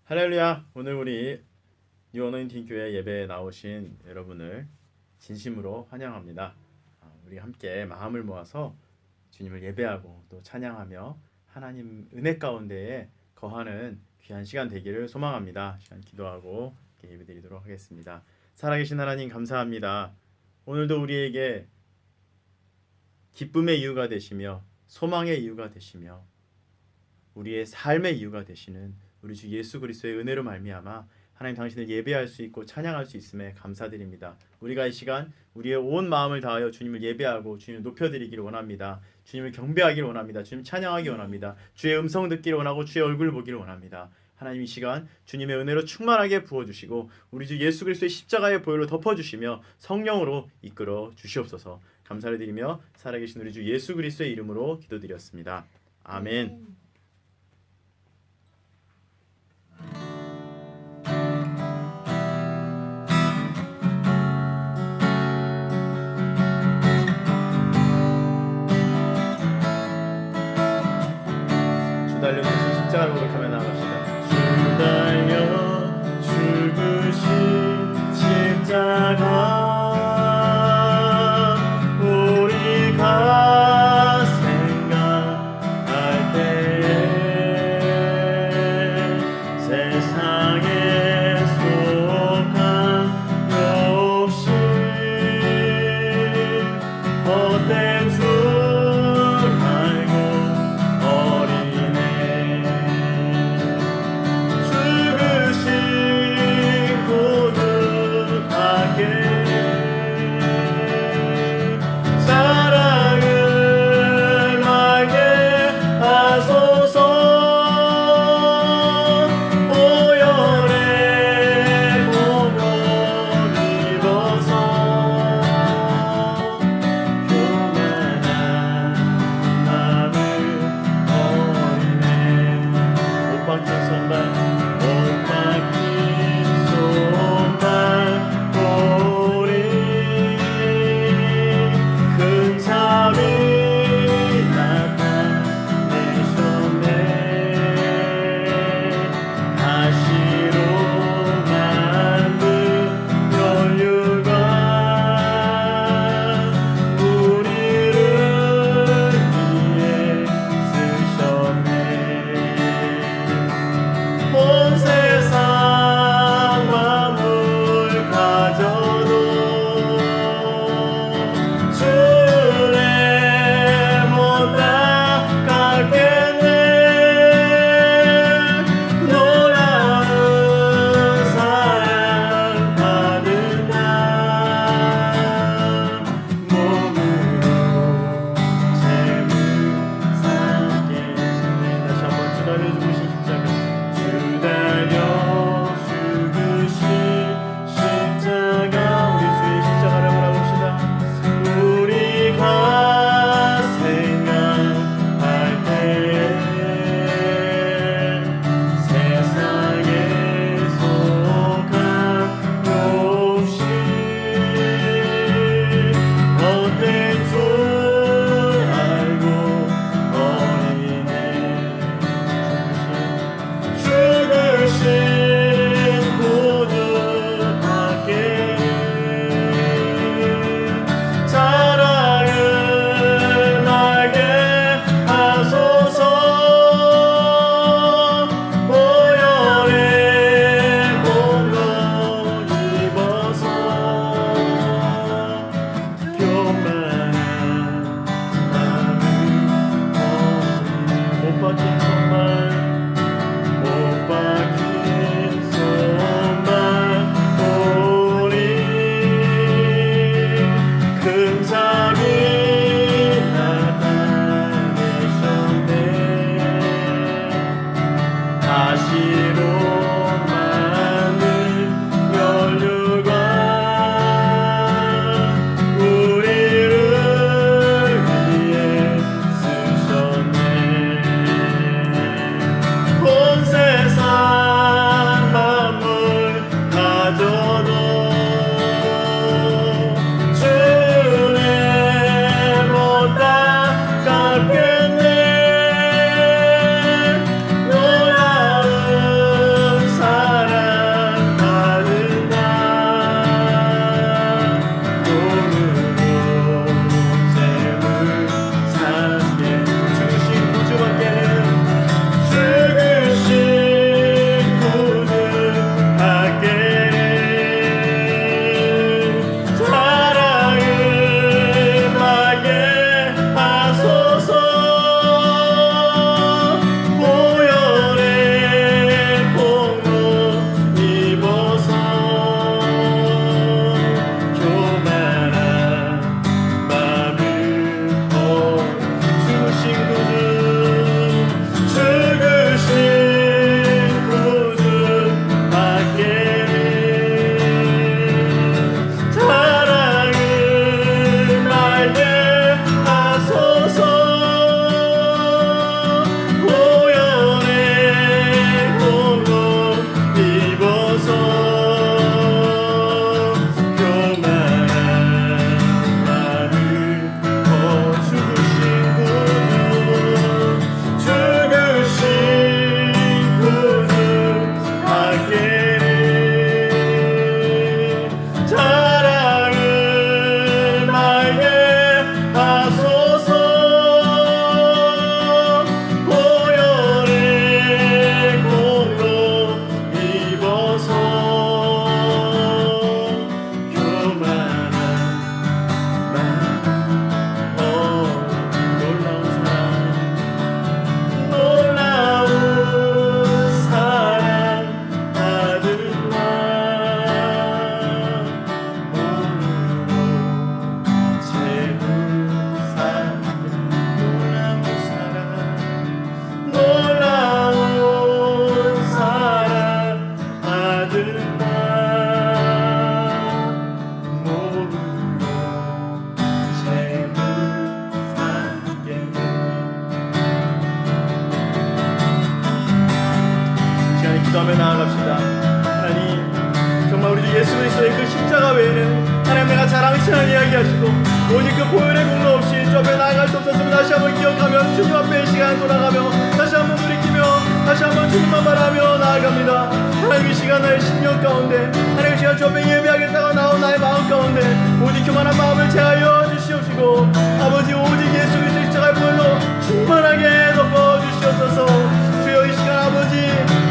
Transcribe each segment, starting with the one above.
할렐루야. 오늘 우리 뉴 어노인팅 교회 예배에 나오신 여러분을 진심으로 환영합니다. 우리 함께 마음을 모아서 주님을 예배하고 또 찬양하며 하나님 은혜 가운데에 거하는 귀한 시간 되기를 소망합니다. 시간 기도하고 예배드리도록 하겠습니다. 살아계신 하나님 감사합니다. 오늘도 우리에게 기쁨의 이유가 되시며 소망의 이유가 되시며 우리의 삶의 이유가 되시는 우리 주 예수 그리스도의 은혜로 말미암아 하나님 당신을 예배할 수 있고 찬양할 수 있음에 감사드립니다. 우리가 이 시간 우리의 온 마음을 다하여 주님을 예배하고 주님을 높여드리기를 원합니다. 주님을 경배하기를 원합니다. 주님 찬양하기 원합니다. 주의 음성 듣기를 원하고 주의 얼굴 보기를 원합니다. 하나님 이 시간 주님의 은혜로 충만하게 부어주시고 우리 주 예수 그리스도의 십자가의 보혈로 덮어주시며 성령으로 이끌어 주시옵소서. 감사를 드리며 살아계신 우리 주 예수 그리스도의 이름으로 기도드렸습니다. 아멘. 달려주신 십자가를 고백하며 나갑시다. 주 달려 죽으신 십자가 우리가 생각할 때에 세상에 속한 욕심 헛된 줄 우리를 수 없었음을 다시 한번 기억하며 주님 앞에 이 시간 돌아가며 다시 한번 돌이키며 다시 한번 주님만 바라며 나아갑니다. 하나님 이 시간 나의 심령 가운데 하나님 이 시간 주 앞에 예배하겠다가 나온 나의 마음 가운데 오직 교만한 마음을 제하여 주시옵시고 아버지 오직 예수 그리스도의 십자가의 보혈로 충만하게 덮어주시옵소서. 주여 이 시간 아버지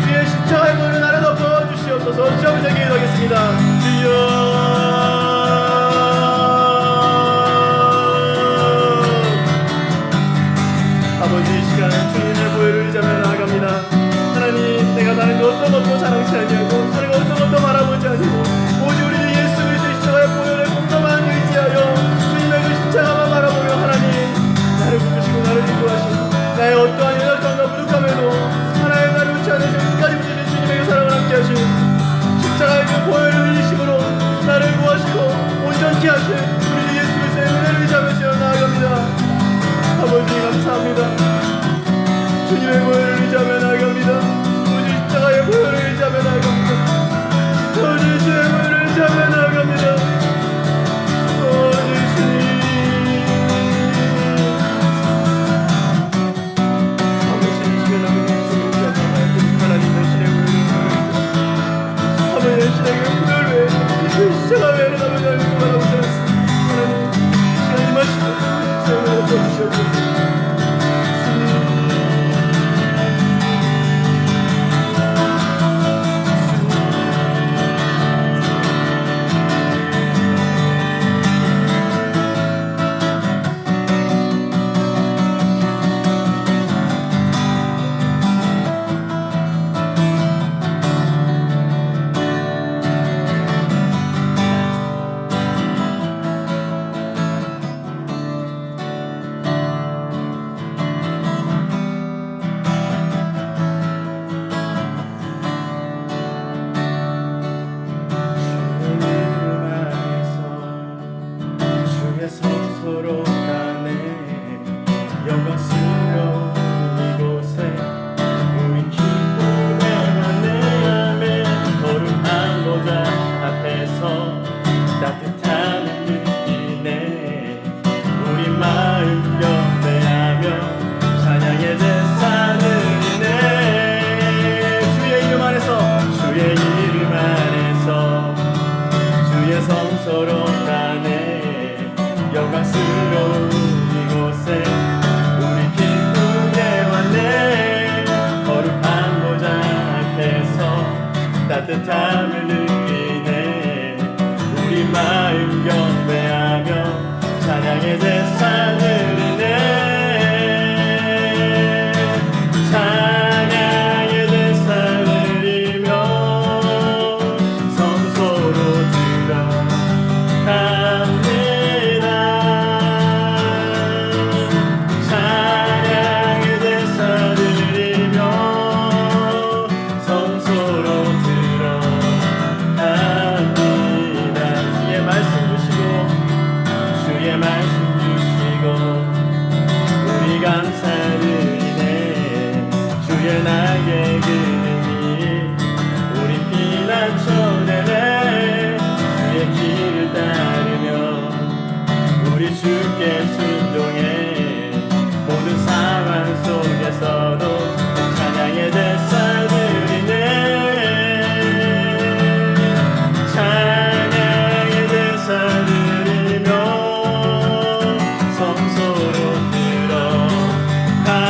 주의 십자가의 보혈로 나를 덮어주시옵소서. 주 아버지에게 기도하겠습니다. 주여 아버지 이 시간은 주님의 보혈을 의지하며 나아갑니다. 하나님 내가 다른 어떤 것도 자랑치 아니하고 다른 어떤 것도 바라보지 아니고 오직 우리 예수 그리스도의 십자가의 보혈에 공감한 의지하여 주님의 그 십자가만 바라보며 하나님 나를 부르시고 나를 인도하시고 나의 어떠한 연약함과 부족함에도 하나님 나를 놓지 않으시고 끝까지 부르신 주님의 그 사랑을 함께 하신 십자가의 그 보혈을 흘리심으로 나를 구하시고 온전케 하신 우리 예수 그리스도의 은혜를 의지하며 나아갑니다. 아버지 감사합니다. 주님의 보혈을 의지하며 나아갑니다. 오직 십자가의 보혈을 의지하며 나아갑니다. 오직 주의 보혈을 의지하며 나아갑니다. 오직 주님 아버지 이 시간 하나님 당신의 보혈을 아버지 당신의 그 보혈 외에 그 십자가 외에는 아버지 하나님 바라보지 않습니다. 하나님 이 시간 임하시고 주시옵소서. 영광스러운 이곳에 우리 기쁘게 왔네. 거룩한 보좌 앞에서 따뜻함을 느끼네. 우리 마음 경배하며 찬양의 제사 드리네. 찬양의 제사 드리며 성소로 들어갑니다. 나의 그림이 우리 피난처되네. 주의 길을 따르며 우리 주께 순종해. 모든 상황 속에서도 찬양의 제사 드리네. 찬양의 제사 드리며 성소로 들어갑니다.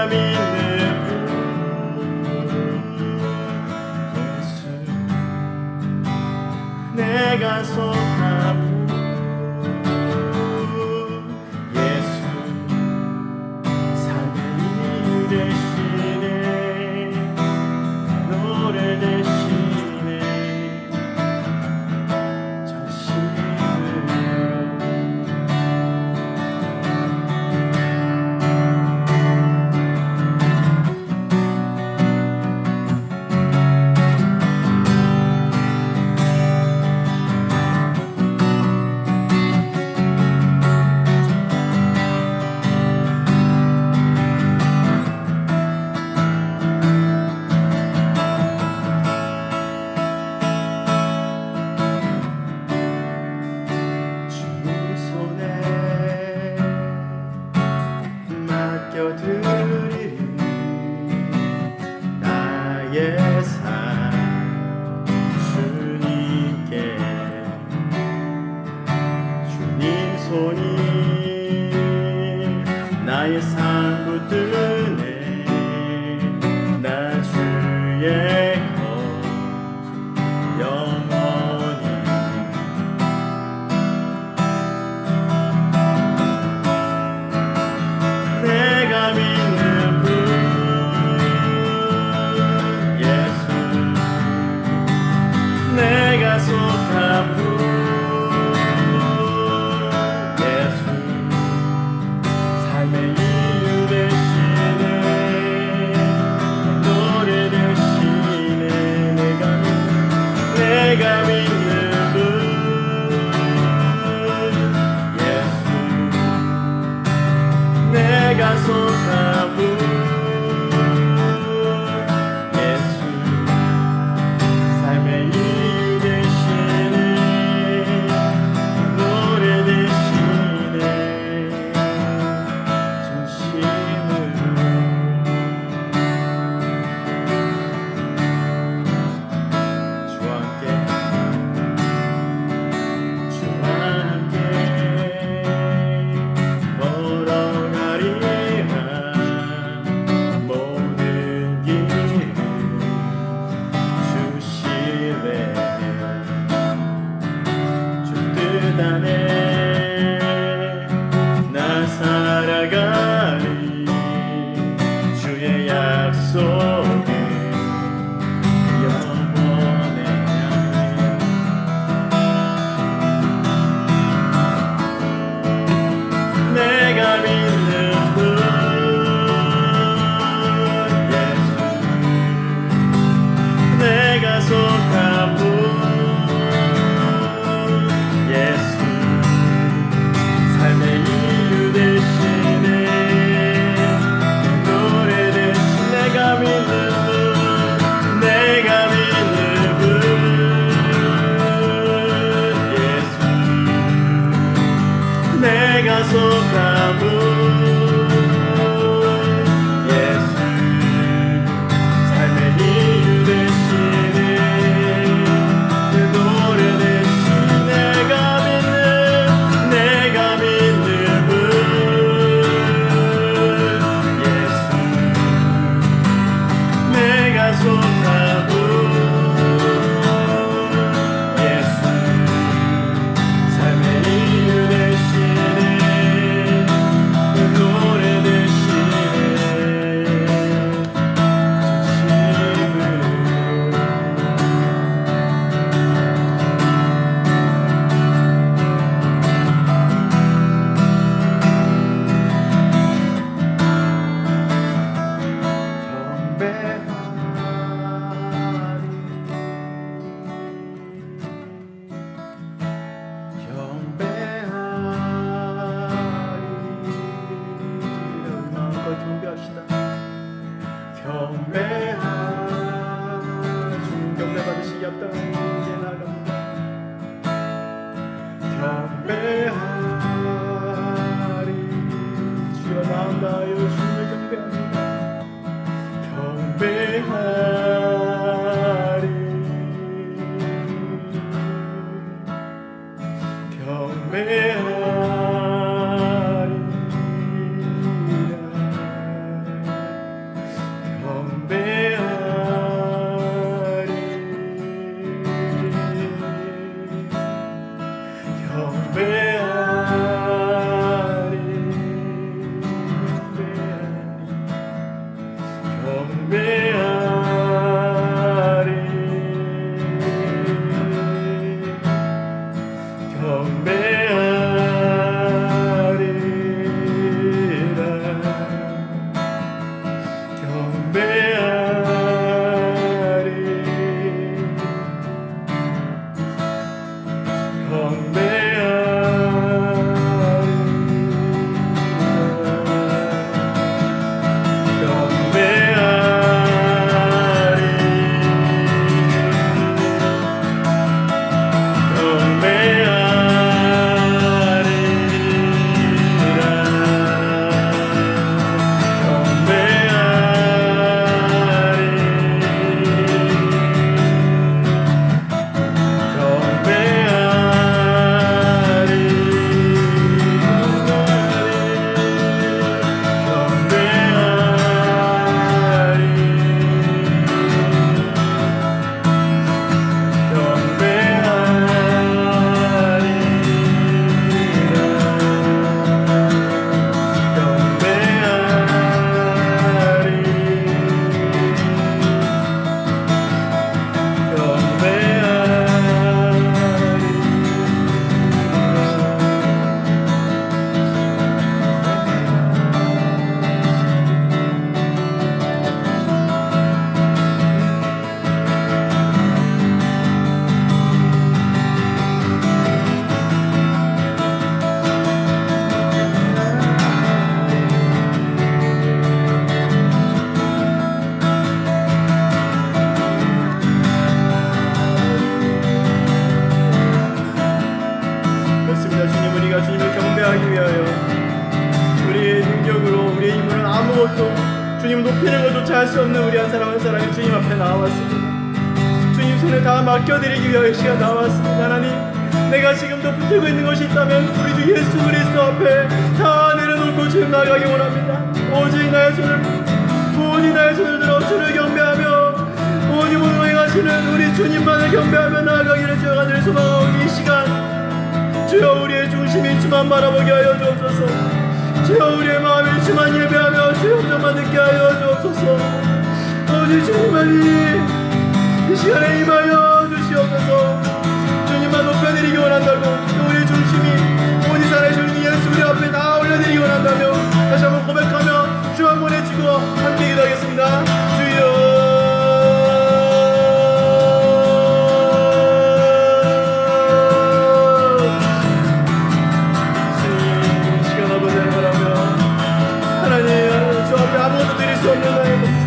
내가 믿는 분 예수 내가 속한 분 예수 삶의 이유 되시네 노래 되시네 맡겨드리리 나의 삶 주님께 주님 손이 나의 삶 붙드네 나 주의 것 영원히 내가 믿는 분 예수 내가 속한 분 예수 삶의 이유 되시네 노래 되시네 내가 믿는 분 예수 내가 속한 분 예수 삶의 이유 되시네 노래 되시네 전심으로 주와 함께 주와 함께 걸어가리라 모든 길을 주시네 주 뜻 안에 나 살아가리 주의 약속은 영원해 내가 믿는 분 예수 내가 속한 분 예수 삶의 이유 되시네 노래 되신 내가 믿는 분 내가 믿는 분 예수 내가 속한 분 예수 삶의 이유 되시네 노래 되신 내가 믿는 분 예수 내가 속한 분 예수 삶의 이유 되시네 노래 되시네 경배합시다. 경배하 주님 경배 받으시기 앞당한 이제 나갑니다. 경배하리 주여 마음 다하여 주님을 경배합니다. 경배하리 경배하리 주님 높이는 것조차 할 수 없는 우리 한 사람 한 사람이 주님 앞에 나왔습니다. 주님 손에 다 맡겨드리기 위하여 시간 나왔습니다. 하나님, 내가 지금도 붙들고 있는 것이 있다면 우리 주 예수 그리스도 앞에 다 내려놓고 주님 나가기 원합니다. 오직 나의 손을 들어 주를 경배하며 오직 모든 걸 행하시는 우리 주님만을 경배하며 나아가기를 주여 간절히 소망하오니 이 시간 주여 우리의 중심이 주만 바라보게 하여 주옵소서. 주여 우리의 마음이 주만 예배하며 주의 음성만 듣게 하여 주옵소서. 오직 주님만이 이 시간에 임하여 주시옵소서. 주님만 높여드리기 원한다고 우리의 중심이 온 이 살아계신 예수 우리 앞에 다 올려드리기 원한다며 다시 한번 고백하며 주 한 번에 주고 함께 기도하겠습니다. 주여 아무것도 드릴 수 없는 나의 목숨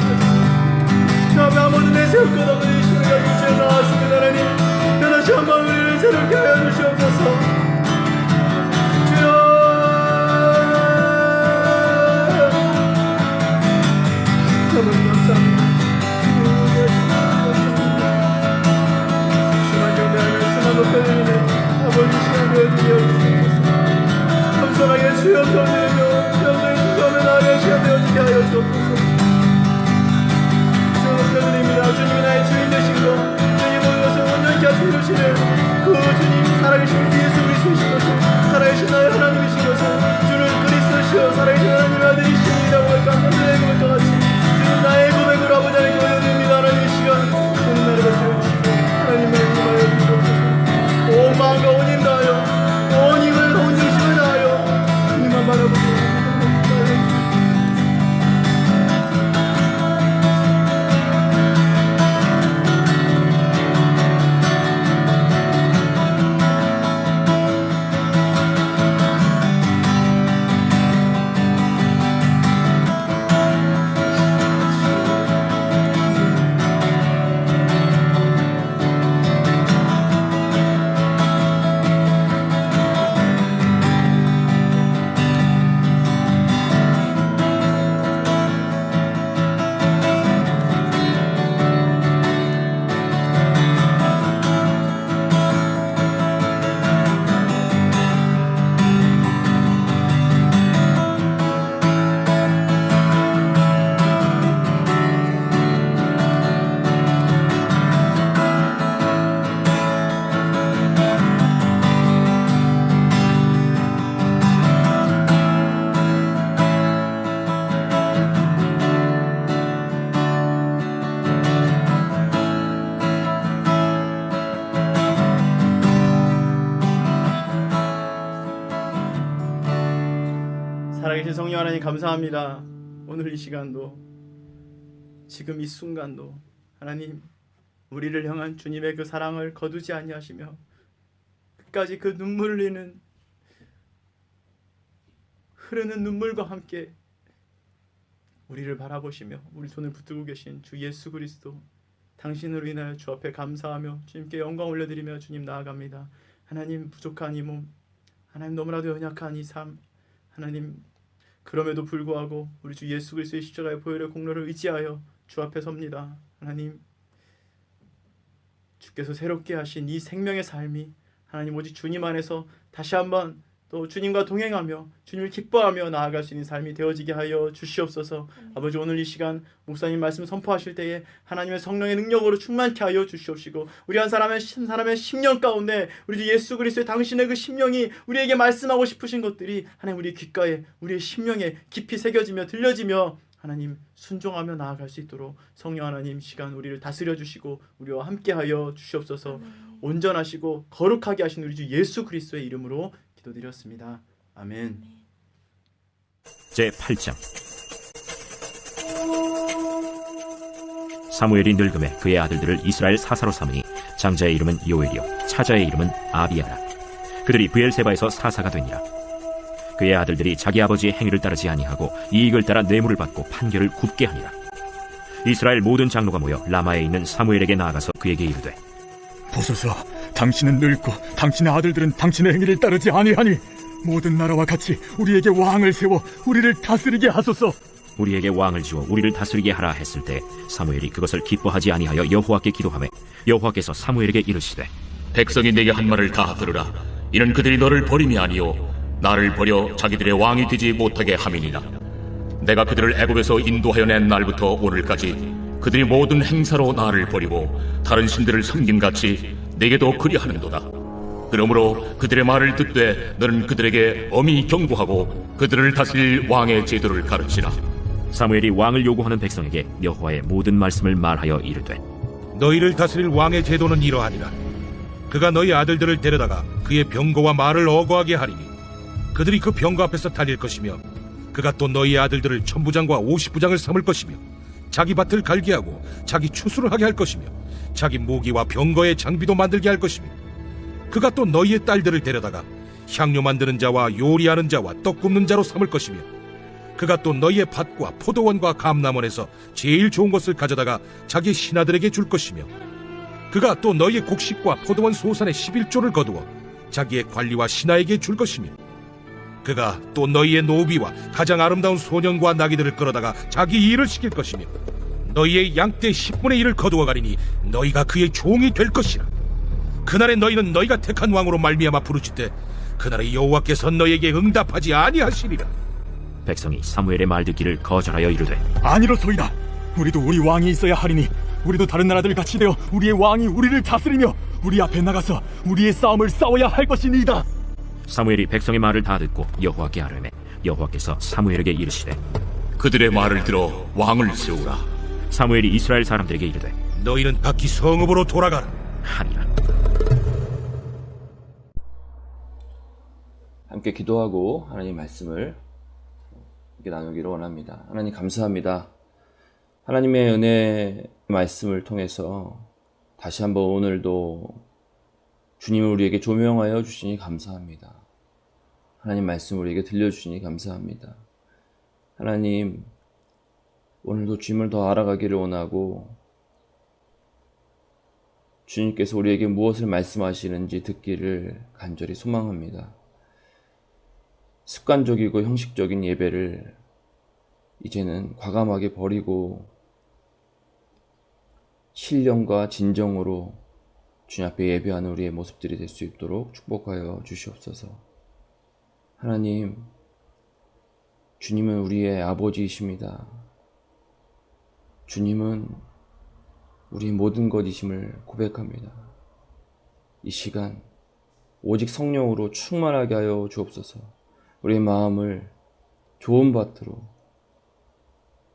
주 앞에 아무것도 내세울 것 없는 이 시간까지 주여 나왔습니다. 하나님 다시 한번 우리를 새롭게 하여 주시옵소서. 주여 하나님 감사합니다. 주만 경배하며 주만 높여드리는 아버지 시간 되어주시옵소서. 겸손하게 주여 섬기며 나의 시간 되어지게 하여 주옵소서. 주여 높여드립니다. 주님이 나의 주인 되신 것 주님 모든 것을 온전히 하시는 그 주님 살아계신 예수 그리스도이신 것을 살아계신 나의 하나님이신 것을 주는 그리스도시여 살아계신 하나님의 아들이시니라고 할 깜짝의 고백과 같이 주님 나의 고백으로 아버지 하나님께 올려드립니다. 하나님 이 시간 주님 나를 다스려주시고 하나님 나를 임하여 주옵소서. 온 마음과 온 힘 다하여 온 힘을 온 중심을 다하여 주님만 바라보고 성령 하나님 감사합니다. 오늘 이 시간도 지금 이 순간도 하나님 우리를 향한 주님의 그 사랑을 거두지 아니하시며 끝까지 그 눈물 흘리는 흐르는 눈물과 함께 우리를 바라보시며 우리 손을 붙들고 계신 주 예수 그리스도 당신으로 인하여 주 앞에 감사하며 주님께 영광 올려드리며 주님 나아갑니다. 하나님 부족한 이 몸, 하나님 너무나도 연약한 이 삶, 하나님 그럼에도 불구하고 우리 주 예수 그리스도의 십자가의 보혈의 공로를 의지하여 주 앞에 섭니다. 하나님 주께서 새롭게 하신 이 생명의 삶이 하나님 오직 주님 안에서 다시 한번 또 주님과 동행하며 주님을 기뻐하며 나아갈 수 있는 삶이 되어지게 하여 주시옵소서. 아버지 오늘 이 시간 목사님 말씀 선포하실 때에 하나님의 성령의 능력으로 충만케 하여 주시옵시고 우리 한 사람의 심령 가운데 우리 주 예수 그리스도의 당신의 그 심령이 우리에게 말씀하고 싶으신 것들이 하나님 우리 귓가에 우리의 심령에 깊이 새겨지며 들려지며 하나님 순종하며 나아갈 수 있도록 성령 하나님 시간 우리를 다스려 주시고 우리와 함께하여 주시옵소서. 온전하시고 거룩하게 하신 우리 주 예수 그리스도의 이름으로 기도드렸습니다. 아멘. 제8장 사무엘이 늙음에 그의 아들들을 이스라엘 사사로 삼으니 장자의 이름은 요엘이요 차자의 이름은 아비야라. 그들이 브엘세바에서 사사가 되니라. 그의 아들들이 자기 아버지의 행위를 따르지 아니하고 이익을 따라 뇌물을 받고 판결을 굽게 하니라. 이스라엘 모든 장로가 모여 라마에 있는 사무엘에게 나아가서 그에게 이르되 보소서, 당신은 늙고 당신의 아들들은 당신의 행위를 따르지 아니하니 모든 나라와 같이 우리에게 왕을 세워 우리를 다스리게 하소서. 우리에게 왕을 지어 우리를 다스리게 하라 했을 때 사무엘이 그것을 기뻐하지 아니하여 여호와께 기도하매 여호와께서 사무엘에게 이르시되 백성이 내게 한 말을 다 들으라. 이는 그들이 너를 버림이 아니요 나를 버려 자기들의 왕이 되지 못하게 함이니라. 내가 그들을 애굽에서 인도하여 낸 날부터 오늘까지 그들이 모든 행사로 나를 버리고 다른 신들을 섬김같이 내게도 그리하는도다. 그러므로 그들의 말을 듣되 너는 그들에게 엄히 경고하고 그들을 다스릴 왕의 제도를 가르치라. 사무엘이 왕을 요구하는 백성에게 여호와의 모든 말씀을 말하여 이르되 너희를 다스릴 왕의 제도는 이러하니라. 그가 너희 아들들을 데려다가 그의 병거와 말을 어거하게 하리니 그들이 그 병거 앞에서 달릴 것이며 그가 또 너희 아들들을 천부장과 50부장을 삼을 것이며 자기 밭을 갈게 하고 자기 추수를 하게 할 것이며 자기 모기와 병거의 장비도 만들게 할 것이며 그가 또 너희의 딸들을 데려다가 향료 만드는 자와 요리하는 자와 떡 굽는 자로 삼을 것이며 그가 또 너희의 밭과 포도원과 감람원에서 제일 좋은 것을 가져다가 자기 신하들에게 줄 것이며 그가 또 너희의 곡식과 포도원 소산의 11조를 거두어 자기의 관리와 신하에게 줄 것이며 그가 또 너희의 노비와 가장 아름다운 소년과 나귀들을 끌어다가 자기 일을 시킬 것이며 너희의 양떼 10분의 1을 거두어 가리니 너희가 그의 종이 될 것이라. 그날에 너희는 너희가 택한 왕으로 말미암아 부르짖되 그날에 여호와께서 너희에게 응답하지 아니하시리라. 백성이 사무엘의 말 듣기를 거절하여 이르되 아니로소이다. 우리도 우리 왕이 있어야 하리니 우리도 다른 나라들 같이 되어 우리의 왕이 우리를 다스리며 우리 앞에 나가서 우리의 싸움을 싸워야 할 것이니이다. 사무엘이 백성의 말을 다 듣고 여호와께 아뢰매 여호와께서 사무엘에게 이르시되 그들의 말을 들어 왕을 세우라. 사무엘이 이스라엘 사람들에게 이르되 너희는 각기 성읍으로 돌아가라 하니라. 함께 기도하고 하나님 말씀을 함께 나누기를 원합니다. 하나님 감사합니다. 하나님의 은혜 말씀을 통해서 다시 한번 오늘도 주님을 우리에게 조명하여 주시니 감사합니다. 하나님 말씀을 우리에게 들려주시니 감사합니다. 하나님 오늘도 주님을 더 알아가기를 원하고 주님께서 우리에게 무엇을 말씀하시는지 듣기를 간절히 소망합니다. 습관적이고 형식적인 예배를 이제는 과감하게 버리고 신령과 진정으로 주님 앞에 예배하는 우리의 모습들이 될 수 있도록 축복하여 주시옵소서. 하나님, 주님은 우리의 아버지이십니다. 주님은 우리의 모든 것이심을 고백합니다. 이 시간 오직 성령으로 충만하게 하여 주옵소서. 우리의 마음을 좋은 밭으로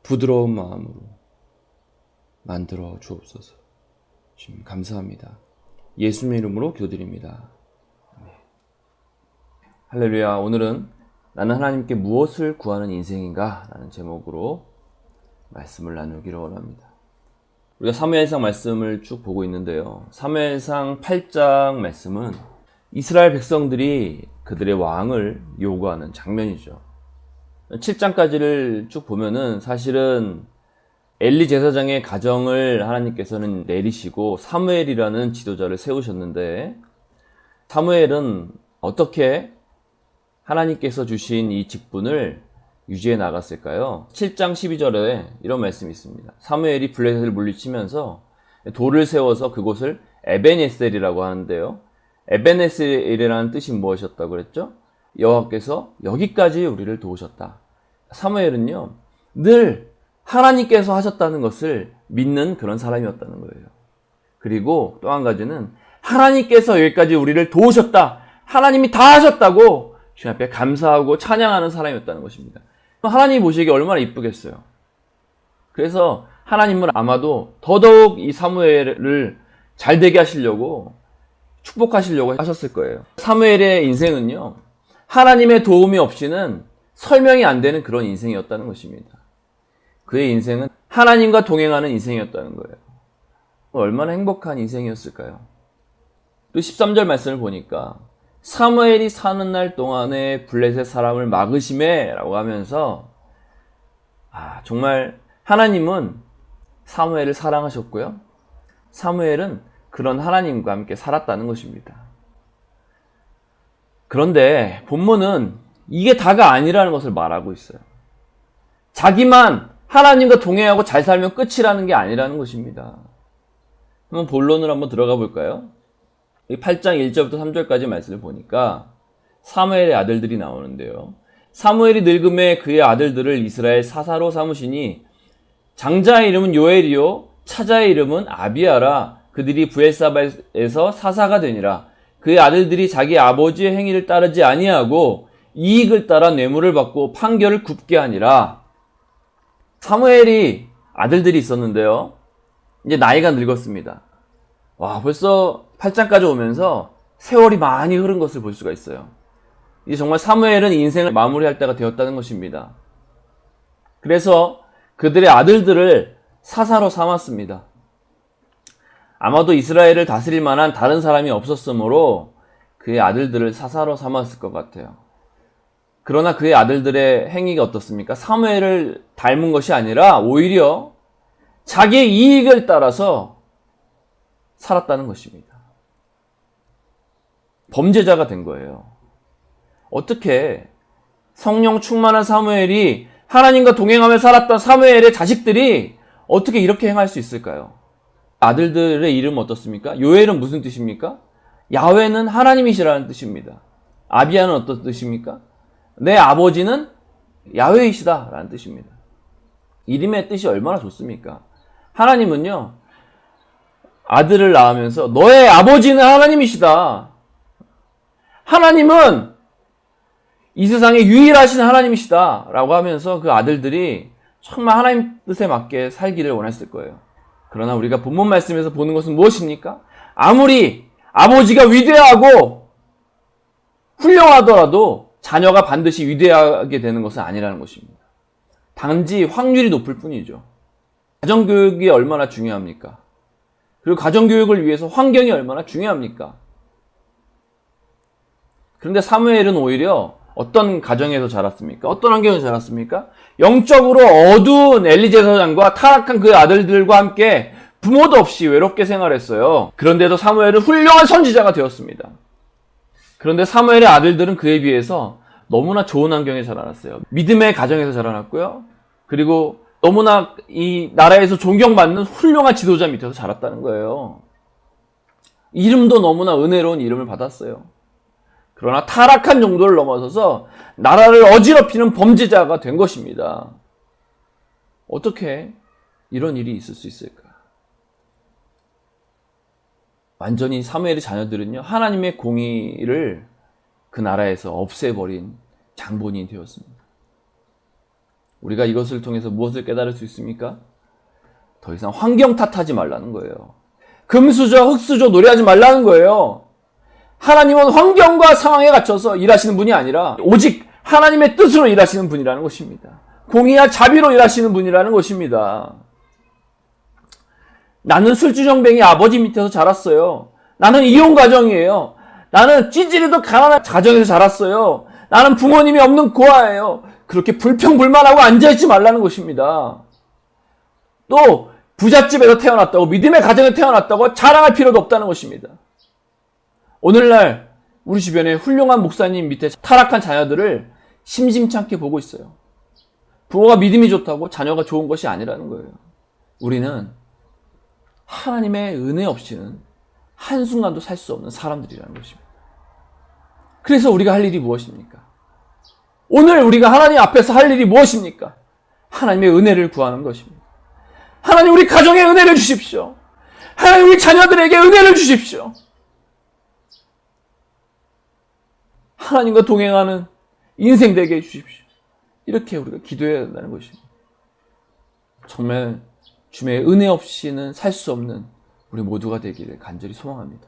부드러운 마음으로 만들어 주옵소서. 주님 감사합니다. 예수님의 이름으로 기도드립니다. 할렐루야. 오늘은 나는 하나님께 무엇을 구하는 인생인가? 라는 제목으로 말씀을 나누기를 원합니다. 우리가 사무엘상 말씀을 쭉 보고 있는데요. 사무엘상 8장 말씀은 이스라엘 백성들이 그들의 왕을 요구하는 장면이죠. 7장까지를 쭉 보면은 사실은 엘리 제사장의 가정을 하나님께서는 내리시고 사무엘이라는 지도자를 세우셨는데, 사무엘은 어떻게 하나님께서 주신 이 직분을 유지해 나갔을까요? 7장 12절에 이런 말씀이 있습니다. 사무엘이 블레셋을 물리치면서 돌을 세워서 그곳을 에벤에셀이라고 하는데요. 에벤에셀이라는 뜻이 무엇이었다고 그랬죠? 여호와께서 여기까지 우리를 도우셨다. 사무엘은요, 늘 하나님께서 하셨다는 것을 믿는 그런 사람이었다는 거예요. 그리고 또 한 가지는 하나님께서 여기까지 우리를 도우셨다, 하나님이 다 하셨다고 주님 앞에 감사하고 찬양하는 사람이었다는 것입니다. 하나님이 보시기에 얼마나 이쁘겠어요. 그래서 하나님은 아마도 더더욱 이 사무엘을 잘 되게 하시려고 축복하시려고 하셨을 거예요. 사무엘의 인생은요, 하나님의 도움이 없이는 설명이 안 되는 그런 인생이었다는 것입니다. 그의 인생은 하나님과 동행하는 인생이었다는 거예요. 얼마나 행복한 인생이었을까요? 또 13절 말씀을 보니까 사무엘이 사는 날 동안에 블레셋 사람을 막으심에 라고 하면서, 정말 하나님은 사무엘을 사랑하셨고요, 사무엘은 그런 하나님과 함께 살았다는 것입니다. 그런데 본문은 이게 다가 아니라는 것을 말하고 있어요. 자기만 하나님과 동행하고 잘 살면 끝이라는 게 아니라는 것입니다. 한번 본론으로 한번 들어가 볼까요? 이 8장 1절부터 3절까지 말씀을 보니까 사무엘의 아들들이 나오는데요. 사무엘이 늙음에 그의 아들들을 이스라엘 사사로 삼으시니 장자의 이름은 요엘이요 차자의 이름은 아비아라. 그들이 브엘사바에서 사사가 되니라. 그의 아들들이 자기 아버지의 행위를 따르지 아니하고 이익을 따라 뇌물을 받고 판결을 굽게 하니라. 사무엘이 아들들이 있었는데요, 이제 나이가 늙었습니다. 벌써 8장까지 오면서 세월이 많이 흐른 것을 볼 수가 있어요. 이제 정말 사무엘은 인생을 마무리할 때가 되었다는 것입니다. 그래서 그들의 아들들을 사사로 삼았습니다. 아마도 이스라엘을 다스릴 만한 다른 사람이 없었으므로 그의 아들들을 사사로 삼았을 것 같아요. 그러나 그의 아들들의 행위가 어떻습니까? 사무엘을 닮은 것이 아니라 오히려 자기의 이익을 따라서 살았다는 것입니다. 범죄자가 된 거예요. 어떻게 성령 충만한 사무엘이 하나님과 동행하며 살았던 사무엘의 자식들이 어떻게 이렇게 행할 수 있을까요? 아들들의 이름은 어떻습니까? 요엘은 무슨 뜻입니까? 야훼는 하나님이시라는 뜻입니다. 아비야는 어떤 뜻입니까? 내 아버지는 야훼이시다 라는 뜻입니다. 이름의 뜻이 얼마나 좋습니까? 하나님은요, 아들을 낳으면서 너의 아버지는 하나님이시다, 하나님은 이 세상에 유일하신 하나님이시다 라고 하면서 그 아들들이 정말 하나님 뜻에 맞게 살기를 원했을 거예요. 그러나 우리가 본문 말씀에서 보는 것은 무엇입니까? 아무리 아버지가 위대하고 훌륭하더라도 자녀가 반드시 위대하게 되는 것은 아니라는 것입니다. 단지 확률이 높을 뿐이죠. 가정교육이 얼마나 중요합니까? 그리고 가정교육을 위해서 환경이 얼마나 중요합니까? 그런데 사무엘은 오히려 어떤 가정에서 자랐습니까? 어떤 환경에서 자랐습니까? 영적으로 어두운 엘리 제사장과 타락한 그 아들들과 함께 부모도 없이 외롭게 생활했어요. 그런데도 사무엘은 훌륭한 선지자가 되었습니다. 그런데 사무엘의 아들들은 그에 비해서 너무나 좋은 환경에 자라났어요. 믿음의 가정에서 자라났고요. 그리고 너무나 이 나라에서 존경받는 훌륭한 지도자 밑에서 자랐다는 거예요. 이름도 너무나 은혜로운 이름을 받았어요. 그러나 타락한 정도를 넘어서서 나라를 어지럽히는 범죄자가 된 것입니다. 어떻게 이런 일이 있을 수 있을까? 완전히 사무엘의 자녀들은요, 하나님의 공의를 그 나라에서 없애버린 장본인이 되었습니다. 우리가 이것을 통해서 무엇을 깨달을 수 있습니까? 더 이상 환경 탓하지 말라는 거예요. 금수저, 흙수저 노래하지 말라는 거예요. 하나님은 환경과 상황에 갇혀서 일하시는 분이 아니라 오직 하나님의 뜻으로 일하시는 분이라는 것입니다. 공의와 자비로 일하시는 분이라는 것입니다. 나는 술주정뱅이 아버지 밑에서 자랐어요. 나는 이혼 가정이에요. 나는 찌질이도 가난한 가정에서 자랐어요. 나는 부모님이 없는 고아예요. 그렇게 불평불만하고 앉아있지 말라는 것입니다. 또 부잣집에서 태어났다고, 믿음의 가정에 태어났다고 자랑할 필요도 없다는 것입니다. 오늘날 우리 주변에 훌륭한 목사님 밑에 타락한 자녀들을 심심찮게 보고 있어요. 부모가 믿음이 좋다고 자녀가 좋은 것이 아니라는 거예요. 우리는 하나님의 은혜 없이는 한순간도 살 수 없는 사람들이라는 것입니다. 그래서 우리가 할 일이 무엇입니까? 오늘 우리가 하나님 앞에서 할 일이 무엇입니까? 하나님의 은혜를 구하는 것입니다. 하나님 우리 가정에 은혜를 주십시오. 하나님 우리 자녀들에게 은혜를 주십시오. 하나님과 동행하는 인생 되게 해주십시오. 이렇게 우리가 기도해야 된다는 것입니다. 정말 주님의 은혜 없이는 살 수 없는 우리 모두가 되기를 간절히 소망합니다.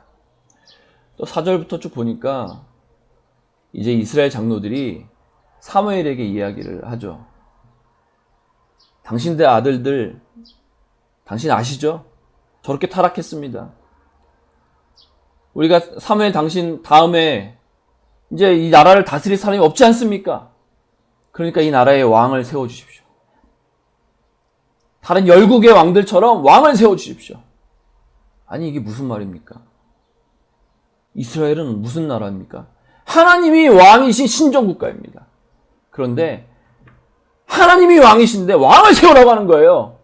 또 4절부터 쭉 보니까 이제 이스라엘 장로들이 사무엘에게 이야기를 하죠. 당신들 아들들, 당신 아시죠? 저렇게 타락했습니다. 우리가 사무엘 당신 다음에 이제 이 나라를 다스릴 사람이 없지 않습니까? 그러니까 이 나라에 왕을 세워주십시오. 다른 열국의 왕들처럼 왕을 세워주십시오. 아니 이게 무슨 말입니까? 이스라엘은 무슨 나라입니까? 하나님이 왕이신 신정국가입니다. 그런데 하나님이 왕이신데 왕을 세우라고 하는 거예요.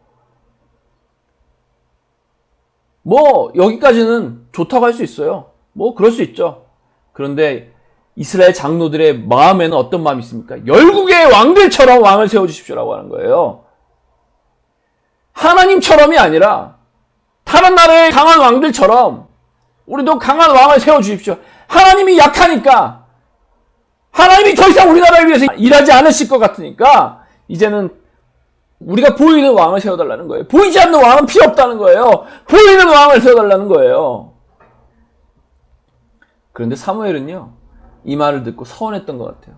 뭐 여기까지는 좋다고 할 수 있어요. 뭐 그럴 수 있죠. 그런데 이스라엘 장로들의 마음에는 어떤 마음이 있습니까? 열국의 왕들처럼 왕을 세워주십시오라고 하는 거예요. 하나님처럼이 아니라 다른 나라의 강한 왕들처럼 우리도 강한 왕을 세워주십시오. 하나님이 약하니까, 하나님이 더 이상 우리나라를 위해서 일하지 않으실 것 같으니까 이제는 우리가 보이는 왕을 세워달라는 거예요. 보이지 않는 왕은 필요 없다는 거예요. 보이는 왕을 세워달라는 거예요. 그런데 사무엘은요, 이 말을 듣고 서운했던 것 같아요.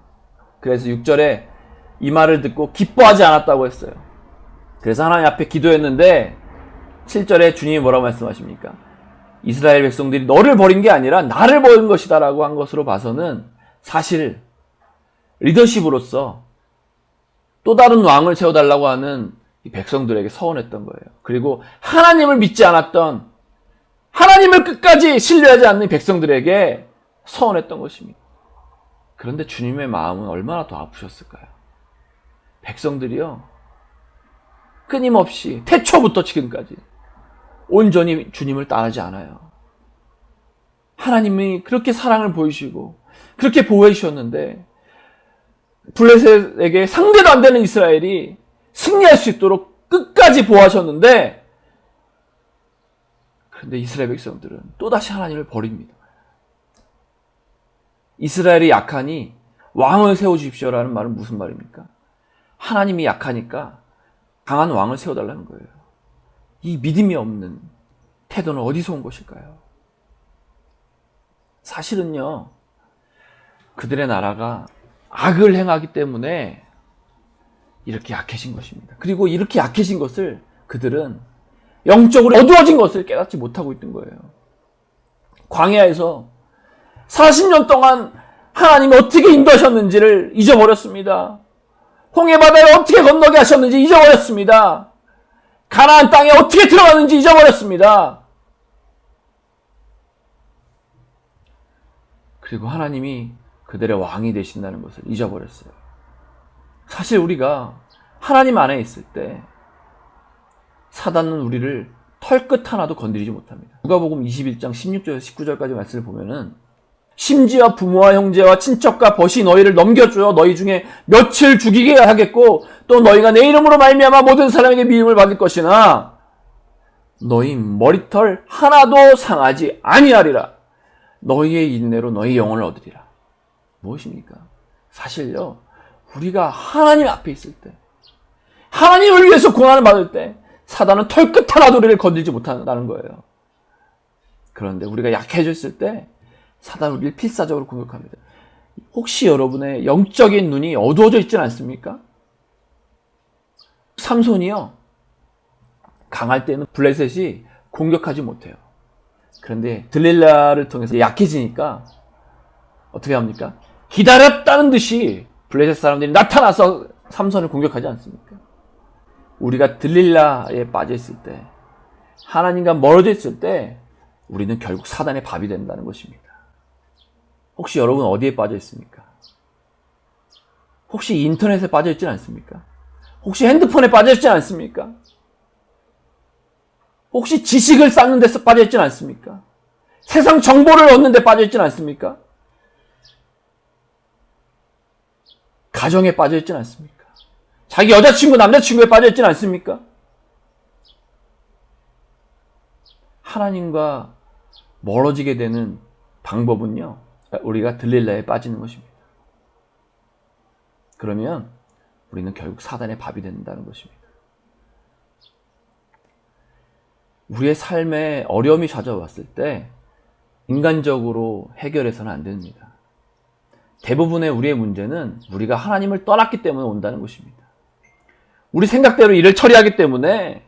그래서 6절에 이 말을 듣고 기뻐하지 않았다고 했어요. 그래서 하나님 앞에 기도했는데 7절에 주님이 뭐라고 말씀하십니까? 이스라엘 백성들이 너를 버린 게 아니라 나를 버린 것이다 라고 한 것으로 봐서는 사실 리더십으로서 또 다른 왕을 세워달라고 하는 이 백성들에게 서운했던 거예요. 그리고 하나님을 믿지 않았던, 하나님을 끝까지 신뢰하지 않는 백성들에게 서운했던 것입니다. 그런데 주님의 마음은 얼마나 더 아프셨을까요? 백성들이요, 끊임없이 태초부터 지금까지 온전히 주님을 따르지 않아요. 하나님이 그렇게 사랑을 보이시고 그렇게 보호해 주셨는데 블레셋에게 상대도 안 되는 이스라엘이 승리할 수 있도록 끝까지 보호하셨는데, 그런데 이스라엘 백성들은 또다시 하나님을 버립니다. 이스라엘이 약하니 왕을 세워주십시오라는 말은 무슨 말입니까? 하나님이 약하니까 강한 왕을 세워달라는 거예요. 이 믿음이 없는 태도는 어디서 온 것일까요? 사실은요, 그들의 나라가 악을 행하기 때문에 이렇게 약해진 것입니다. 그리고 이렇게 약해진 것을 그들은 영적으로 어두워진 것을 깨닫지 못하고 있던 거예요. 광야에서 40년 동안 하나님이 어떻게 인도하셨는지를 잊어버렸습니다. 홍해바다를 어떻게 건너게 하셨는지 잊어버렸습니다. 가나안 땅에 어떻게 들어갔는지 잊어버렸습니다. 그리고 하나님이 그들의 왕이 되신다는 것을 잊어버렸어요. 사실 우리가 하나님 안에 있을 때 사단은 우리를 털끝 하나도 건드리지 못합니다. 누가복음 21장 16절에서 19절까지 말씀을 보면은 심지어 부모와 형제와 친척과 벗이 너희를 넘겨주어 너희 중에 몇을 죽이게 하겠고 또 너희가 내 이름으로 말미암아 모든 사람에게 미움을 받을 것이나 너희 머리털 하나도 상하지 아니하리라. 너희의 인내로 너희 영혼을 얻으리라. 무엇입니까? 사실요, 우리가 하나님 앞에 있을 때, 하나님을 위해서 고난을 받을 때 사단은 털끝 하나도 우리를 건들지 못한다는 거예요. 그런데 우리가 약해졌을 때 사단은 우리를 필사적으로 공격합니다. 혹시 여러분의 영적인 눈이 어두워져 있지는 않습니까? 삼손이요, 강할 때는 블레셋이 공격하지 못해요. 그런데 들릴라를 통해서 약해지니까 어떻게 합니까? 기다렸다는 듯이 블레셋 사람들이 나타나서 삼손을 공격하지 않습니까? 우리가 들릴라에 빠져 있을 때, 하나님과 멀어져 있을 때 우리는 결국 사단의 밥이 된다는 것입니다. 혹시 여러분 어디에 빠져 있습니까? 혹시 인터넷에 빠져 있지 않습니까? 혹시 핸드폰에 빠져 있지 않습니까? 혹시 지식을 쌓는 데서 빠져 있지 않습니까? 세상 정보를 얻는 데 빠져 있지 않습니까? 가정에 빠져 있지 않습니까? 자기 여자친구, 남자친구에 빠져 있지 않습니까? 하나님과 멀어지게 되는 방법은요, 우리가 들릴라에 빠지는 것입니다. 그러면 우리는 결국 사단의 밥이 된다는 것입니다. 우리의 삶에 어려움이 찾아왔을 때 인간적으로 해결해서는 안 됩니다. 대부분의 우리의 문제는 우리가 하나님을 떠났기 때문에 온다는 것입니다. 우리 생각대로 일을 처리하기 때문에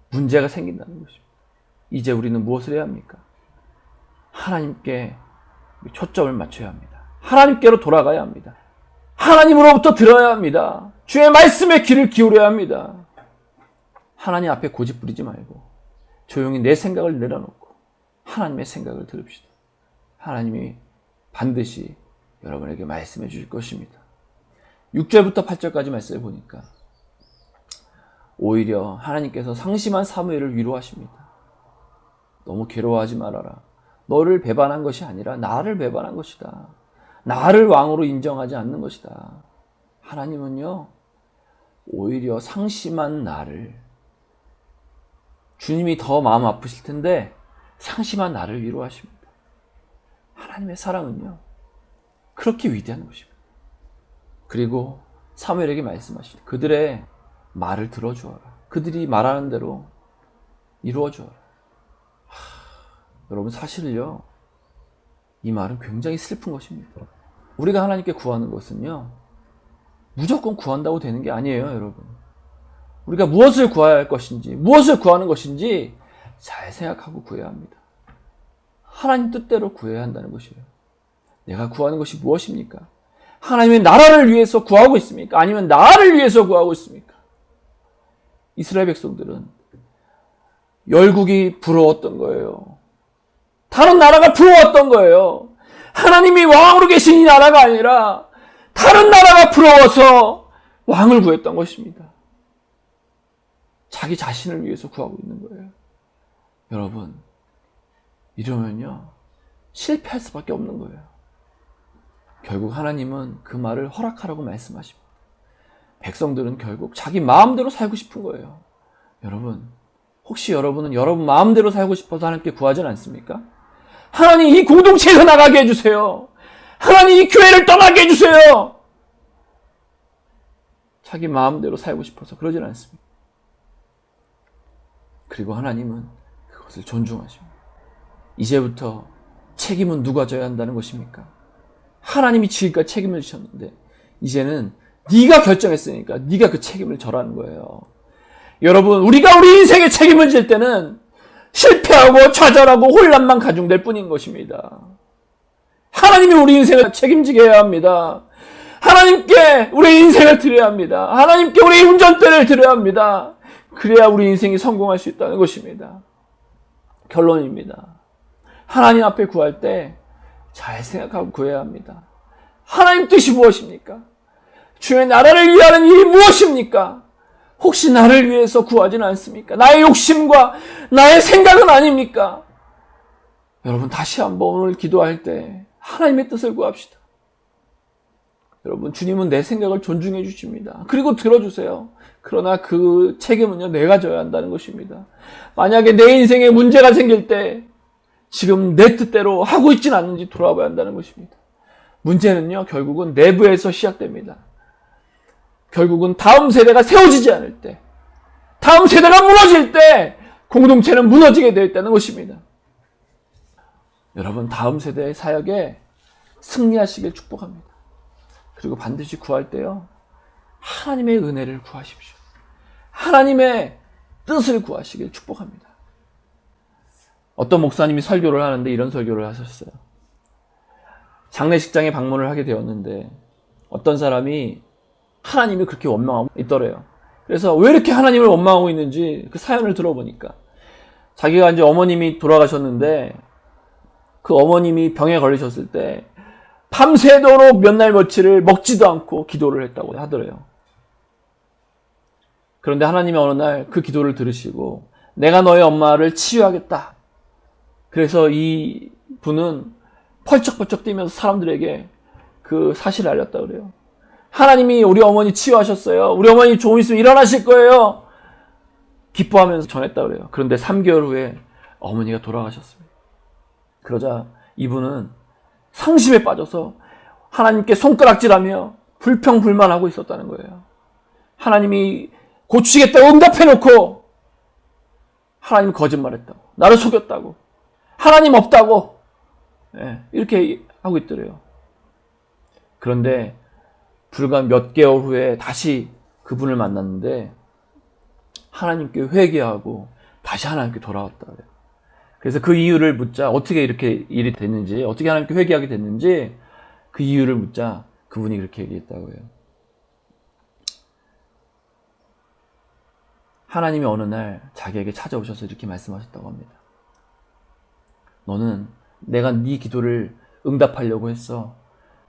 문제가 생긴다는 것입니다. 이제 우리는 무엇을 해야 합니까? 하나님께 초점을 맞춰야 합니다. 하나님께로 돌아가야 합니다. 하나님으로부터 들어야 합니다. 주의 말씀에 귀를 기울여야 합니다. 하나님 앞에 고집 부리지 말고 조용히 내 생각을 내려놓고 하나님의 생각을 들읍시다. 하나님이 반드시 여러분에게 말씀해 주실 것입니다. 6절부터 8절까지 말씀을 보니까 오히려 하나님께서 상심한 사무엘을 위로하십니다. 너무 괴로워하지 말아라. 너를 배반한 것이 아니라 나를 배반한 것이다. 나를 왕으로 인정하지 않는 것이다. 하나님은요, 오히려 상심한 나를, 주님이 더 마음 아프실 텐데 상심한 나를 위로하십니다. 하나님의 사랑은요, 그렇게 위대한 것입니다. 그리고 사무엘에게 말씀하시되 그들의 말을 들어주어라. 그들이 말하는 대로 이루어주어라. 여러분, 사실은요, 이 말은 굉장히 슬픈 것입니다. 우리가 하나님께 구하는 것은요, 무조건 구한다고 되는 게 아니에요, 여러분. 우리가 무엇을 구해야 할 것인지, 무엇을 구하는 것인지 잘 생각하고 구해야 합니다. 하나님 뜻대로 구해야 한다는 것이에요. 내가 구하는 것이 무엇입니까? 하나님의 나라를 위해서 구하고 있습니까? 아니면 나를 위해서 구하고 있습니까? 이스라엘 백성들은 열국이 부러웠던 거예요. 다른 나라가 부러웠던 거예요. 하나님이 왕으로 계신 이 나라가 아니라 다른 나라가 부러워서 왕을 구했던 것입니다. 자기 자신을 위해서 구하고 있는 거예요. 여러분, 이러면요, 실패할 수밖에 없는 거예요. 결국 하나님은 그 말을 허락하라고 말씀하십니다. 백성들은 결국 자기 마음대로 살고 싶은 거예요. 여러분, 혹시 여러분은 여러분 마음대로 살고 싶어서 하나님께 구하지 않습니까? 하나님, 이 공동체에서 나가게 해주세요. 하나님, 이 교회를 떠나게 해주세요. 자기 마음대로 살고 싶어서 그러진 않습니다. 그리고 하나님은 그것을 존중하십니다. 이제부터 책임은 누가 져야 한다는 것입니까? 하나님이 지금까지 책임을 지셨는데 이제는 네가 결정했으니까 네가 그 책임을 져라는 거예요. 여러분, 우리가 우리 인생의 책임을 질 때는 실패하고 좌절하고 혼란만 가중될 뿐인 것입니다. 하나님이 우리 인생을 책임지게 해야 합니다. 하나님께 우리 인생을 드려야 합니다. 하나님께 우리 운전대를 드려야 합니다. 그래야 우리 인생이 성공할 수 있다는 것입니다. 결론입니다. 하나님 앞에 구할 때 잘 생각하고 구해야 합니다. 하나님 뜻이 무엇입니까? 주의 나라를 위하는 일이 무엇입니까? 혹시 나를 위해서 구하지는 않습니까? 나의 욕심과 나의 생각은 아닙니까? 여러분, 다시 한번 오늘 기도할 때 하나님의 뜻을 구합시다. 여러분, 주님은 내 생각을 존중해 주십니다. 그리고 들어주세요. 그러나 그 책임은요, 내가 져야 한다는 것입니다. 만약에 내 인생에 문제가 생길 때 지금 내 뜻대로 하고 있지는 않는지 돌아봐야 한다는 것입니다. 문제는요, 결국은 내부에서 시작됩니다. 결국은 다음 세대가 세워지지 않을 때, 다음 세대가 무너질 때 공동체는 무너지게 되어 있다는 것입니다. 여러분, 다음 세대의 사역에 승리하시길 축복합니다. 그리고 반드시 구할 때요, 하나님의 은혜를 구하십시오. 하나님의 뜻을 구하시길 축복합니다. 어떤 목사님이 설교를 하는데 이런 설교를 하셨어요. 장례식장에 방문을 하게 되었는데 어떤 사람이 하나님이 그렇게 원망하고 있더래요. 그래서 왜 이렇게 하나님을 원망하고 있는지 그 사연을 들어보니까, 자기가 이제 어머님이 돌아가셨는데 그 어머님이 병에 걸리셨을 때 밤새도록 몇 날 며칠을 먹지도 않고 기도를 했다고 하더래요. 그런데 하나님이 어느 날 그 기도를 들으시고 내가 너의 엄마를 치유하겠다. 그래서 이 분은 펄쩍펄쩍 뛰면서 사람들에게 그 사실을 알렸다 그래요. 하나님이 우리 어머니 치유하셨어요. 우리 어머니 조금 있으면 일어나실 거예요. 기뻐하면서 전했다 그래요. 그런데 3개월 후에 어머니가 돌아가셨습니다. 그러자 이분은 상심에 빠져서 하나님께 손가락질하며 불평불만하고 있었다는 거예요. 하나님이 고치겠다고 응답해놓고 하나님 거짓말했다고, 나를 속였다고, 하나님 없다고, 이렇게 하고 있더래요. 그런데 불과 몇 개월 후에 다시 그분을 만났는데 하나님께 회개하고 다시 하나님께 돌아왔다 그래요. 그래서 그 이유를 묻자, 어떻게 이렇게 일이 됐는지, 어떻게 하나님께 회개하게 됐는지 그 이유를 묻자 그분이 그렇게 얘기했다고 해요. 하나님이 어느 날 자기에게 찾아오셔서 이렇게 말씀하셨다고 합니다. 너는 내가 네 기도를 응답하려고 했어.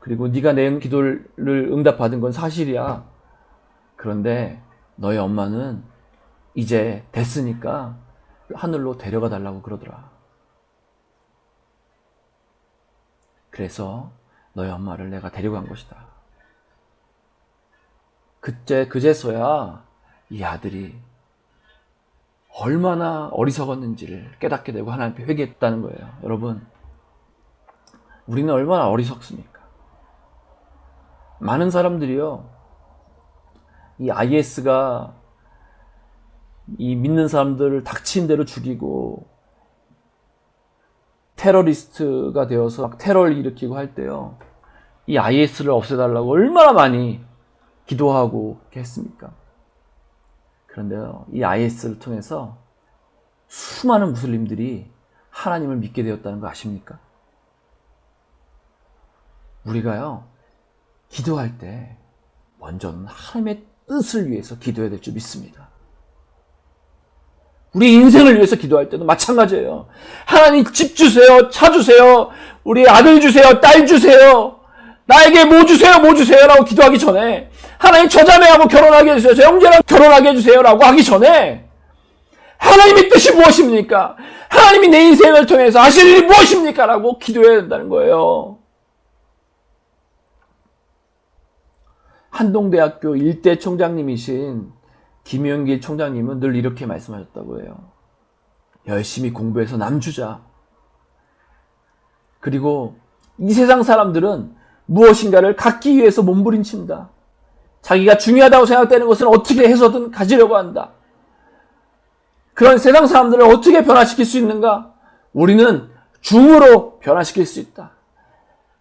그리고 네가 내 기도를 응답받은 건 사실이야. 그런데 너의 엄마는 이제 됐으니까 하늘로 데려가 달라고 그러더라. 그래서 너의 엄마를 내가 데려간 것이다. 그제서야 이 아들이 얼마나 어리석었는지를 깨닫게 되고 하나님께 회개했다는 거예요. 여러분, 우리는 얼마나 어리석습니까? 많은 사람들이요, 이 IS가 이 믿는 사람들을 닥친 대로 죽이고 테러리스트가 되어서 막 테러를 일으키고 할 때요, 이 IS를 없애달라고 얼마나 많이 기도하고 이렇게 했습니까? 그런데요, 이 IS를 통해서 수많은 무슬림들이 하나님을 믿게 되었다는 거 아십니까? 우리가요, 기도할 때 먼저는 하나님의 뜻을 위해서 기도해야 될 줄 믿습니다. 우리 인생을 위해서 기도할 때도 마찬가지예요. 하나님 집 주세요, 차 주세요, 우리 아들 주세요, 딸 주세요, 나에게 뭐 주세요, 뭐 주세요 라고 기도하기 전에, 하나님 저 자매하고 결혼하게 해주세요, 저 형제랑 결혼하게 해주세요 라고 하기 전에 하나님의 뜻이 무엇입니까? 하나님이 내 인생을 통해서 하실 일이 무엇입니까? 라고 기도해야 된다는 거예요. 한동대학교 일대 총장님이신 김용길 총장님은 늘 이렇게 말씀하셨다고 해요. 열심히 공부해서 남주자. 그리고 이 세상 사람들은 무엇인가를 갖기 위해서 몸부림친다. 자기가 중요하다고 생각되는 것은 어떻게 해서든 가지려고 한다. 그런 세상 사람들을 어떻게 변화시킬 수 있는가? 우리는 줌으로 변화시킬 수 있다.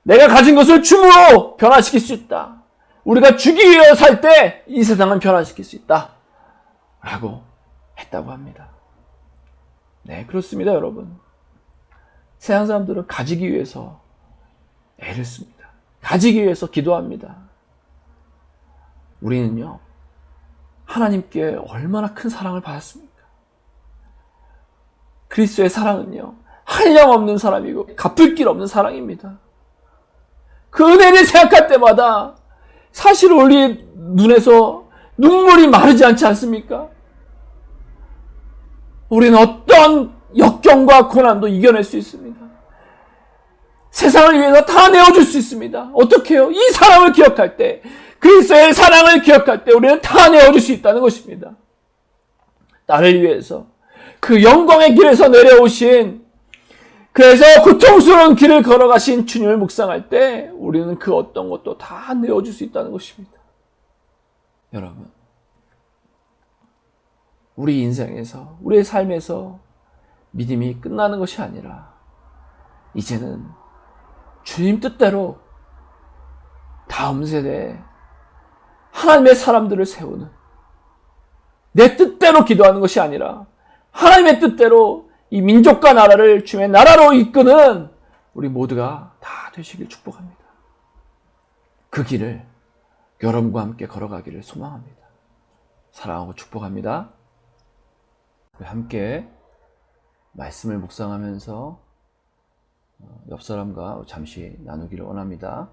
내가 가진 것을 줌으로 변화시킬 수 있다. 우리가 주기 위해 살 때 이 세상은 변화시킬 수 있다. 라고 했다고 합니다. 네, 그렇습니다, 여러분. 세상 사람들은 가지기 위해서 애를 씁니다. 가지기 위해서 기도합니다. 우리는요, 하나님께 얼마나 큰 사랑을 받았습니까? 그리스도의 사랑은요, 한량없는 사랑이고 갚을 길 없는 사랑입니다. 그 은혜를 생각할 때마다 사실 우리 눈에서 눈물이 마르지 않지 않습니까? 우리는 어떤 역경과 고난도 이겨낼 수 있습니다. 세상을 위해서 다 내어줄 수 있습니다. 어떻게 해요? 이 사랑을 기억할 때, 그리스도의 사랑을 기억할 때 우리는 다 내어줄 수 있다는 것입니다. 나를 위해서 그 영광의 길에서 내려오신, 그래서 고통스러운 길을 걸어가신 주님을 묵상할 때 우리는 그 어떤 것도 다 내어줄 수 있다는 것입니다. 여러분, 우리 인생에서, 우리의 삶에서 믿음이 끝나는 것이 아니라 이제는 주님 뜻대로 다음 세대에 하나님의 사람들을 세우는, 내 뜻대로 기도하는 것이 아니라 하나님의 뜻대로 이 민족과 나라를 주의 나라로 이끄는 우리 모두가 다 되시길 축복합니다. 그 길을 여러분과 함께 걸어가기를 소망합니다. 사랑하고 축복합니다. 우리 함께 말씀을 묵상하면서 옆 사람과 잠시 나누기를 원합니다.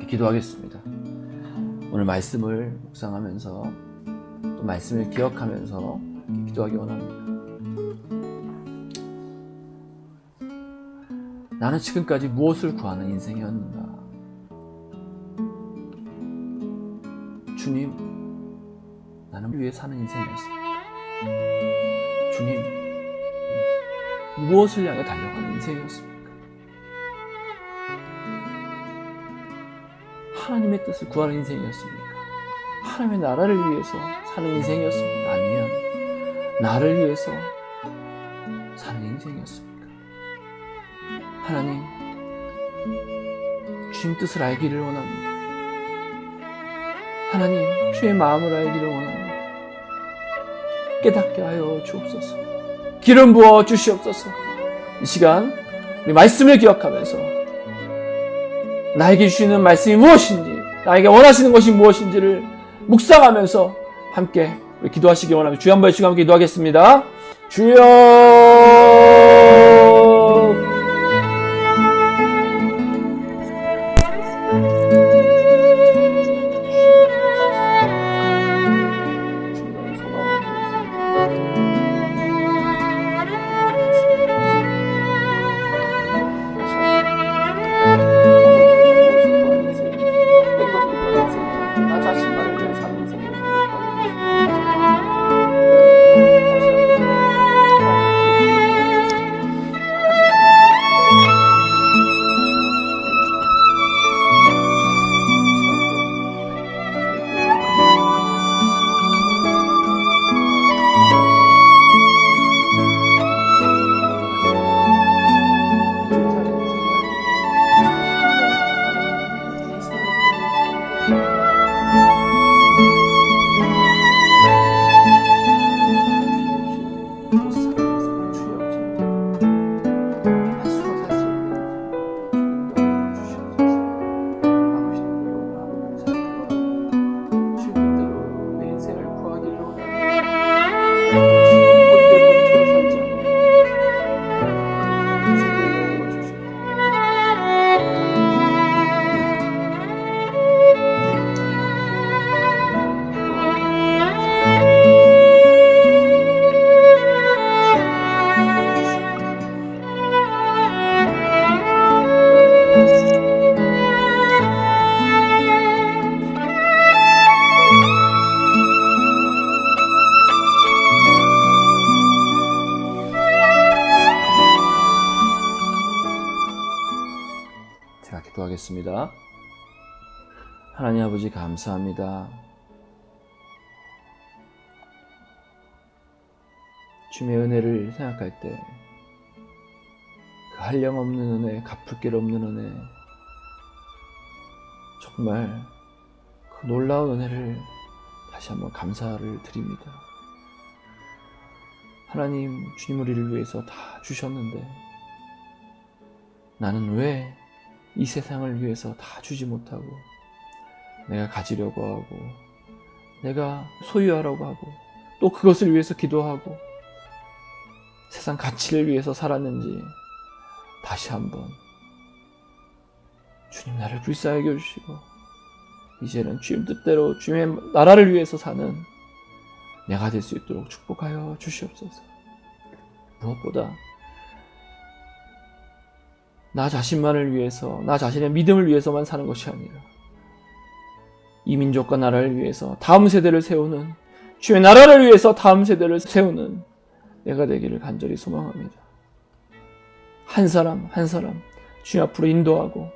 기도하겠습니다. 오늘 말씀을 묵상하면서 또 말씀을 기억하면서 기도하기 원합니다. 나는 지금까지 무엇을 구하는 인생이었는가? 주님, 나는 위해 사는 인생이었습니까? 주님, 무엇을 향해 달려가는 인생이었습니까? 하나님의 뜻을 구하는 인생이었습니까? 하나님의 나라를 위해서 사는 인생이었습니까? 아니면 나를 위해서 사는 인생이었습니까? 하나님, 주님 뜻을 알기를 원합니다. 하나님, 주의 마음을 알기를 원합니다. 깨닫게 하여 주옵소서. 기름 부어 주시옵소서. 이 시간 우리 말씀을 기억하면서 나에게 주시는 말씀이 무엇인지, 나에게 원하시는 것이 무엇인지를 묵상하면서 함께 우리 기도하시기 원합니다. 주여 한번 해주시고 함께 기도하겠습니다. 주여, 기도하겠습니다. 하나님 아버지 감사합니다. 주님의 은혜를 생각할 때 그 한량없는 은혜, 갚을 길 없는 은혜, 정말 그 놀라운 은혜를 다시 한번 감사를 드립니다. 하나님, 주님 우리를 위해서 다 주셨는데 나는 왜 이 세상을 위해서 다 주지 못하고 내가 가지려고 하고 내가 소유하려고 하고 또 그것을 위해서 기도하고 세상 가치를 위해서 살았는지 다시 한번 주님 나를 불쌍하게 해주시고 이제는 주님 뜻대로 주님의 나라를 위해서 사는 내가 될 수 있도록 축복하여 주시옵소서. 무엇보다 나 자신만을 위해서, 나 자신의 믿음을 위해서만 사는 것이 아니라 이 민족과 나라를 위해서 다음 세대를 세우는, 주의 나라를 위해서 다음 세대를 세우는 내가 되기를 간절히 소망합니다. 한 사람 한 사람 주님 앞으로 인도하고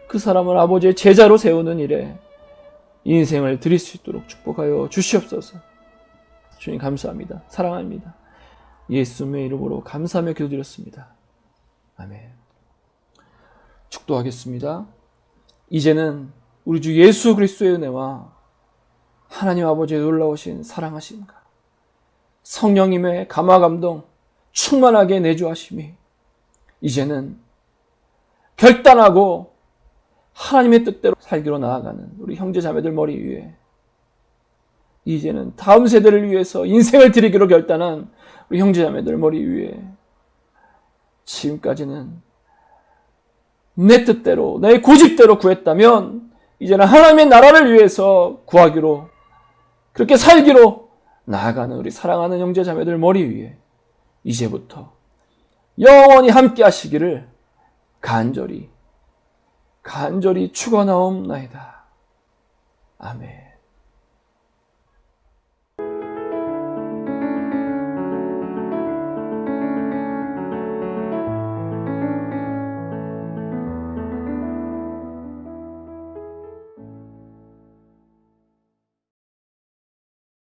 그 사람을 아버지의 제자로 세우는 일에 인생을 드릴 수 있도록 축복하여 주시옵소서. 주님 감사합니다. 사랑합니다. 예수님의 이름으로 감사하며 기도드렸습니다. 아멘. 축도하겠습니다. 이제는 우리 주 예수 그리스도의 은혜와 하나님 아버지의 놀라우신 사랑하심과 성령님의 감화감동 충만하게 내주하심이 이제는 결단하고 하나님의 뜻대로 살기로 나아가는 우리 형제 자매들 머리 위에 이제는 다음 세대를 위해서 인생을 드리기로 결단한 우리 형제 자매들 머리 위에 지금까지는 내 뜻대로 내 고집대로 구했다면 이제는 하나님의 나라를 위해서 구하기로 그렇게 살기로 나아가는 우리 사랑하는 형제 자매들 머리 위에 이제부터 영원히 함께 하시기를 간절히 축원하옵나이다. 아멘.